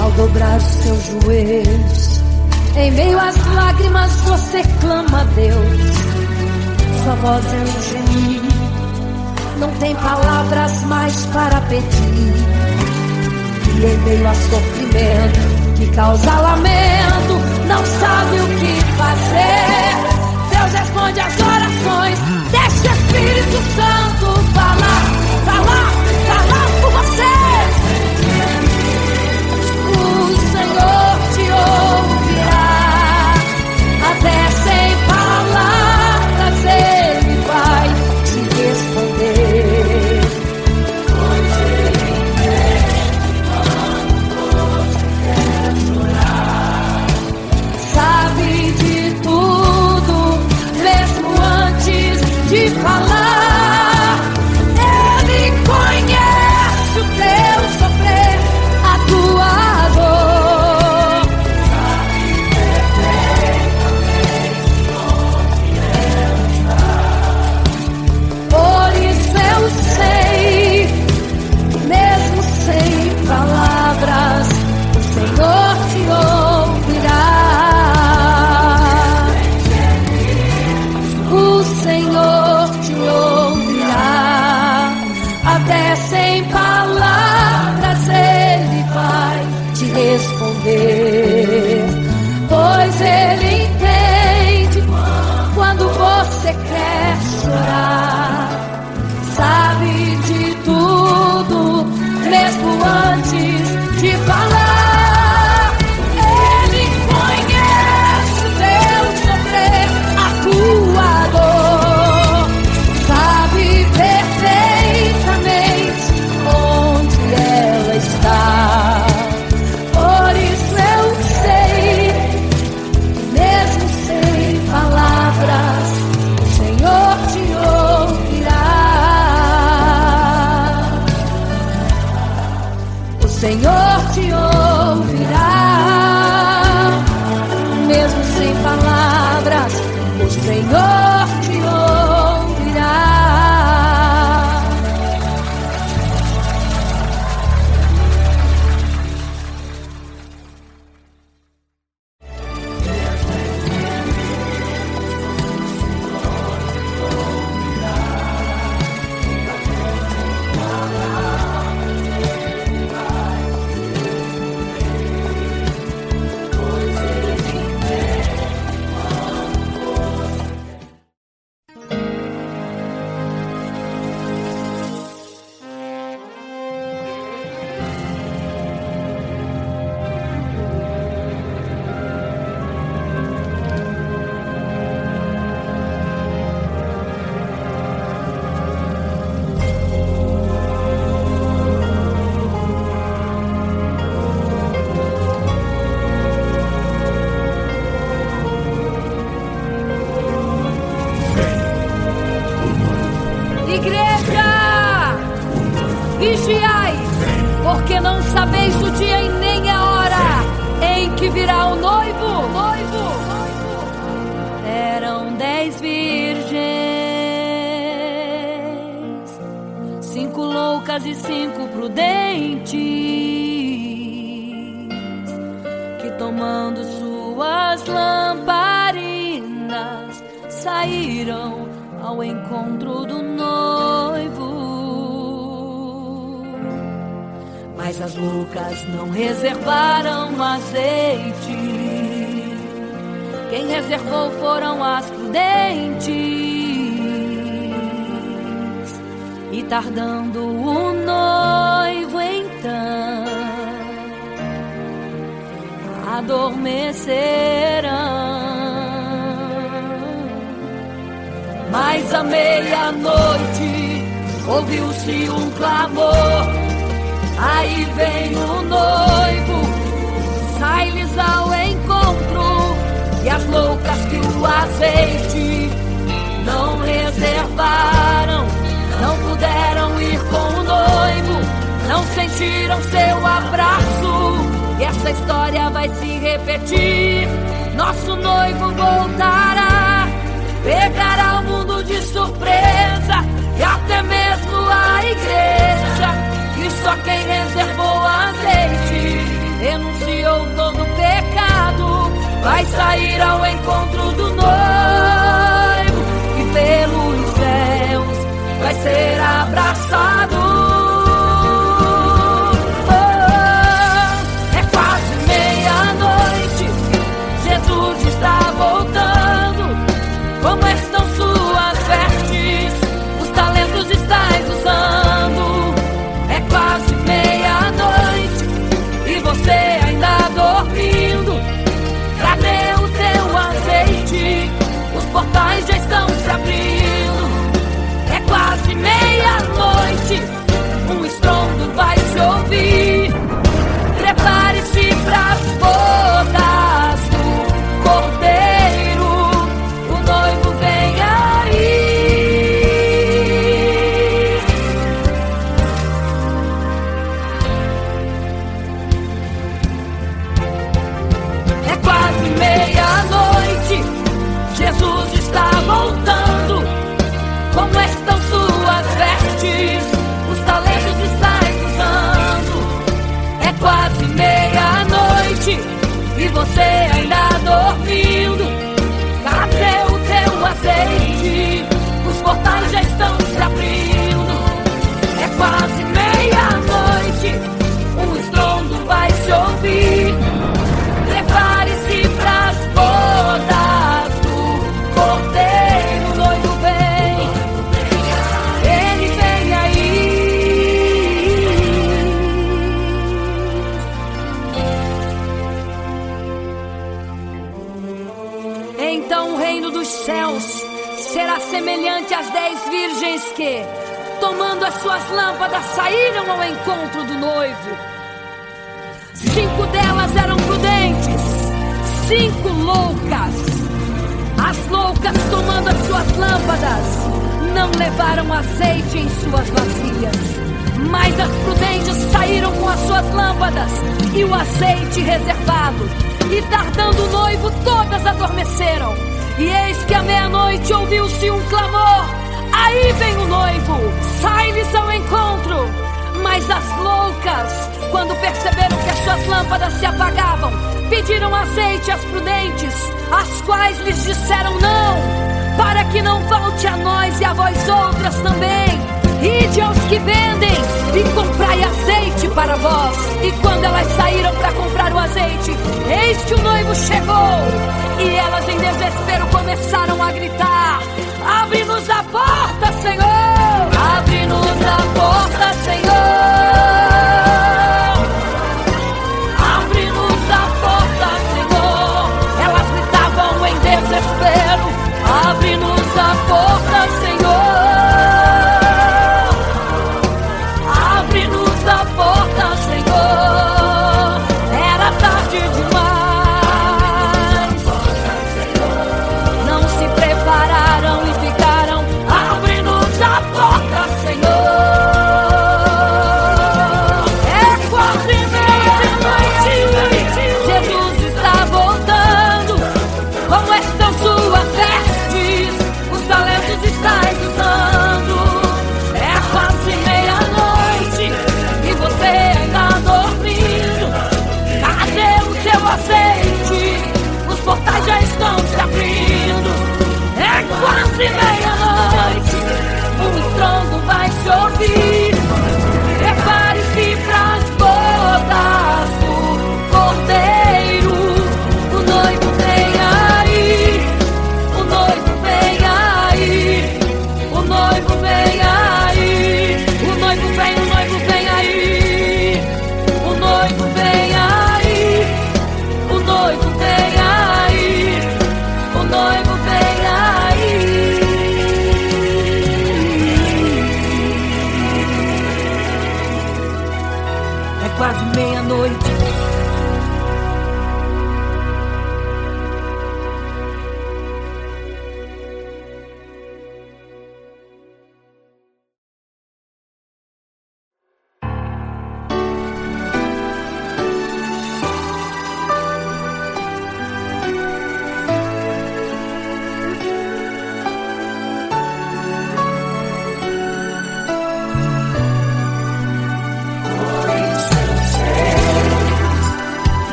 Speaker 2: Ao dobrar os teus joelhos, em meio às lágrimas você clama a Deus. Sua voz é um gemido, não tem palavras mais para pedir. E em meio a sofrimento que causa lamento, não sabe o que fazer. Deus responde às orações, deixa o Espírito Santo falar, falar, falar por você. O Senhor te ouvirá. Até sem palavras Ele
Speaker 1: falar. Ele conhece o teu sofrer, a tua dor. Por isso eu sei, mesmo sem palavras, o Senhor te ouvirá. O Senhor te ouvirá. Até sem palavras Ele vai te responder, pois Ele entende quando você quer chorar. Sabe de tudo, mesmo antes de falar. Ele conhece o teu sofrer, a tua dor. Sabe perfeitamente onde ela está. Por isso eu sei, mesmo sem palavras, o Senhor te ouvirá. O Senhor te ouvirá, mesmo sem palavras, o Senhor te ouvirá. Igreja, vigiai, porque não sabeis o dia e nem a hora em que virá o noivo. Eram 10 virgens, 5 loucas e 5 prudentes, que tomando suas lamparinas saíram ao encontro do noivo. Mas as loucas não reservaram azeite. Quem reservou foram as prudentes. E tardando o noivo então, adormecerão. Mas à meia-noite ouviu-se um clamor. Aí vem o noivo, sai-lhes ao encontro. E as loucas que o azeite não reservaram, não puderam ir com o noivo, não sentiram seu abraço. E essa história vai se repetir. Nosso noivo voltará, pegará o mundo de surpresa, e até mesmo a igreja. E só quem reservou azeite, renunciou todo o pecado, vai sair ao encontro do noivo, e pelos céus vai ser abraçado. É quase meia-noite, Jesus está voltando. Como estão suas vestes? Os talentos estais usando. É quase meia-noite e você ainda dormindo. Cadê o teu azeite? Os portais já estão se abrindo. É quase meia-noite
Speaker 2: você ainda dormindo? Cadê o teu azeite? Os portais já estão se abrindo. É quase meia-noite, um estrondo vai se ouvir. Prepare-se pras bodas do Cordeiro. O noivo vem, ele vem aí. Então o reino dos céus será semelhante às 10 virgens que, tomando as suas lâmpadas, saíram ao encontro do noivo. 5 delas eram prudentes, 5 loucas. As loucas, tomando as suas lâmpadas, não levaram azeite em suas vasilhas, mas as prudentes saíram com as suas lâmpadas e o azeite reservado. E tardando o noivo, todas adormeceram. E eis que à meia-noite ouviu-se um clamor: aí vem o noivo, sai-lhes ao encontro. Mas as loucas, quando perceberam que as suas lâmpadas se apagavam, pediram azeite às prudentes, as quais lhes disseram: não, para que não falte a nós e a vós outras também. Ide aos que vendem e comprai azeite para vós. E quando elas saíram para comprar o azeite, eis que o noivo chegou. E elas em desespero começaram a gritar: abre-nos a porta, Senhor! Abre-nos a porta, Senhor! Abre-nos a porta, Senhor! Elas gritavam em desespero: abre-nos a porta, Senhor! Abre-nos a porta, Senhor! Era tarde demais. Não se prepararam e ficaram: abre-nos a porta, Senhor! É quase meia-noite, Jesus está voltando. Como estão suas vestes? Os talentos estáis usando. É quase meia-noite e você ainda dormindo. Cadê o teu azeite? Os portais já estão se abrindo. É quase meia-noite, um estrondo vai se ouvir. Prepare-se pras bodas do Cordeiro. O noivo vem aí, o noivo vem aí, o noivo vem aí, o noivo vem, o noivo vem aí, o noivo vem aí, o noivo vem aí, o noivo vem aí. É quase meia-noite.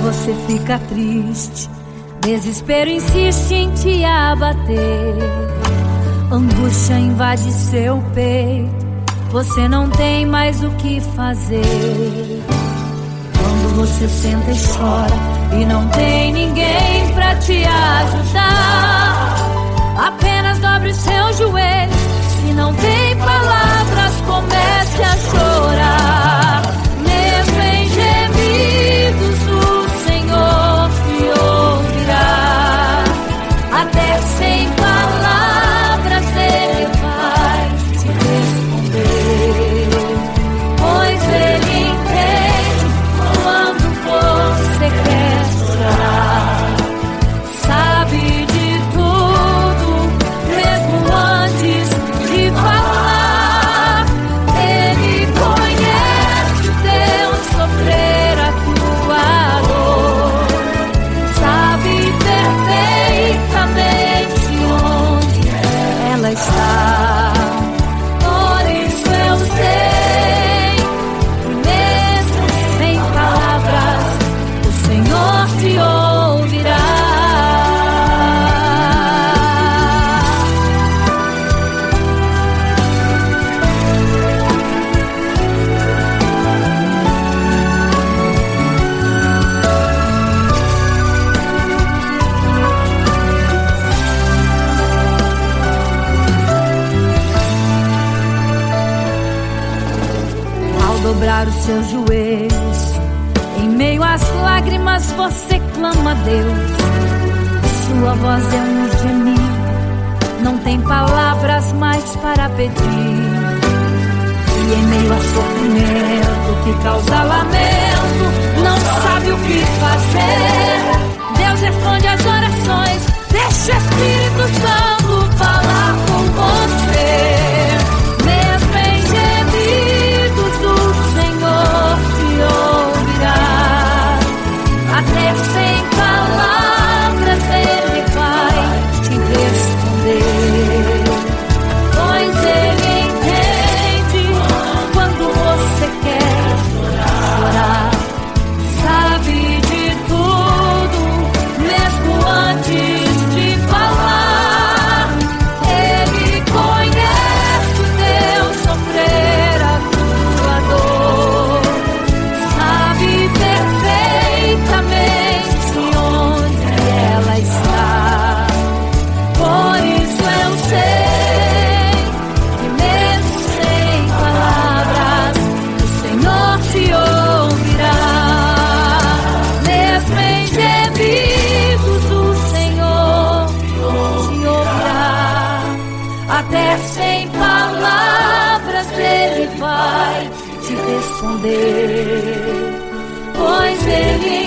Speaker 1: Você fica triste, desespero insiste em te abater, angústia invade seu peito, você não tem mais o que fazer. Quando você senta e chora e não tem ninguém pra te ajudar, apenas dobre os seus joelhos. Se não tem palavras, comece a chorar. Mesmo em gemidos, o Senhor te ouvirá. Até sem palavras Ele vai te responder, pois Ele entende quando você quer chorar. Sabe de tudo, mesmo antes de falar. Ele dobrar os seus joelhos, em meio às lágrimas você clama a Deus. Sua voz é um gemido, não tem palavras mais para pedir. E em meio a sofrimento que causa lamento, não sabe o que fazer. Deus responde às orações, deixa o Espírito Santo falar com você. Mesmo em gemidos o Senhor te ouvirá, até sem palavras Ele vai te responder. Pois Ele entende quando você quer chorar, sabe de tudo, mesmo antes de falar. Ele conhece o teu sofrer, a tua dor, sabe perfeitamente onde ela está. Por isso eu sei que mesmo sem palavras o Senhor te ouvirá. Mesmo em gemidos o Senhor te ouvirá, até sem palavras Ele vai te responder. Pois Ele